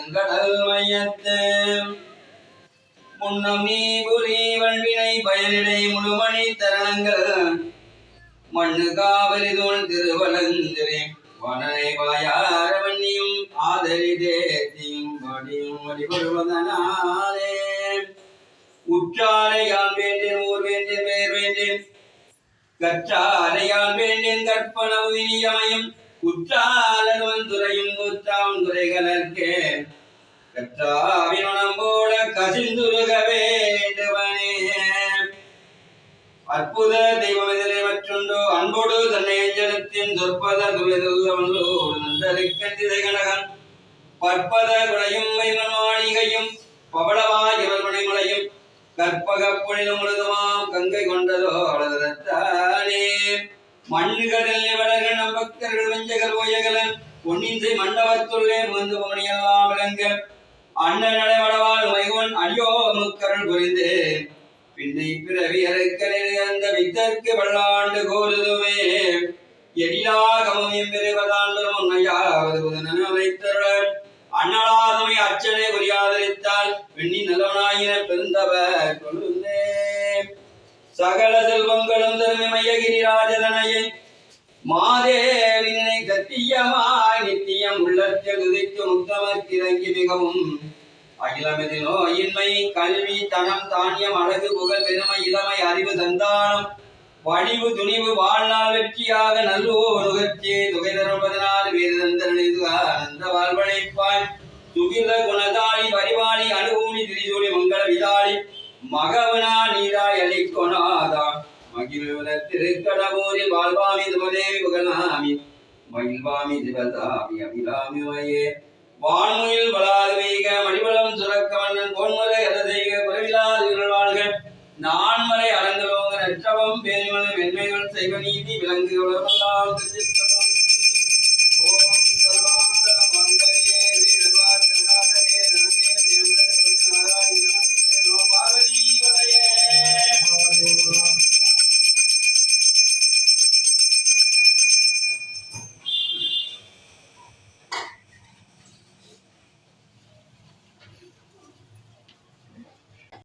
கடல் மையத்து முன்னம் நீ புரி வல்வினை பயனிடை முழுமணி தரணங்கள் மண்ணு காவலி தோல் திருவலந்திரே வனனை வாயார வன்னியும் ஆதரி தேத்தியும் வடியும் வழிபடுவதனாலே உற்றாரையான் வேண்டேன் ஊர் வேண்டேன் வேர் வேண்டேன் கற்றாரையான் வேண்டேன் கற்பனவு வினியமையும் குற்றாலன் துறையும் குற்றாம் துறைகளற்கே கற்றாவினம் போல கசிந்துருக வேண்டுவனே அற்புத தெய்வம் எதிரே மற்றொன்றோ அன்போடு தன்னை அஞ்சலத்தின் சொற்பத துறைதல்லை கனகன் பற்பத குடையும் வைமன்மாளிகையும் பவளவாய் இவர்மனைமலையும் கற்பக பொழிலும் முழுதுமாம் கங்கை கொண்டதோடே மண்ணுகடல் வளர்கள் நம்பக்கர்கள் வஞ்சகர் ஓயகலன் பொன்னின்சை மண்டபத்துள்ளே முகந்து மணியெல்லாம் விளங்க அண்ணன் நடைவடவாள் மைகோன் அடியோ முக்கரல் புரிந்து பின்னை பிறவி அறுக்கலில் அந்த வித்தற்கு வல்லாண்டு கோருதுமே எழிலாகமும் எம்பெறுவதாண்டு உண்மையாவது புதனன் வைத்தருள் அண்ணலாதமை அச்சனை புரியாதரித்தால் பெண்ணி நல்லவனாயின பெருந்தவர் கொழுந்தே சகல செல்வங்களும் தருமை மையகிரிராஜதனையை மாதேவினை சத்தியமாய் நித்தியம் உள்ளத்தில் துதிக்கு முத்தமர்க்கு இறங்கி மிகவும் அகிலமிது நோயின்மை கல்வி தனம் தானியம் அழகு புகழ் பெருமை இளமை அறிவு சந்தானம் வடிவு துணிவு வாழ்நாள் வெற்றியாக நல்லோர் நுகர்ச்சி துகை தருவதனால் வீரதந்தரணிந்த வாழ்வழைப்பாய் துகில குணதாளி பரிவாளி அனுகூலி திரிசூலி மங்கள விதாளி மகவனா நீராய் அளிக்கொணாதா மகிழ்வுல திருக்கடமூரில் வாழ்வாமி துமதேவி புகழாமி மகிழ்வாமி திவதாமி அபிராமி மயே வான்முயில் வளாது வீக மணிவளம் சுரக்க மன்னன் பொன்முறை அரசெய்க குறைவிலாது வாழ்க நான்மறை அறந்தலோக நற்றவம் பேரிமலை மென்மைகள் செய்வ நீதி விலங்கு உலகெல்லாம் ஓம் சர்வாங்கல மங்களே வீரவாசனாதகே நனே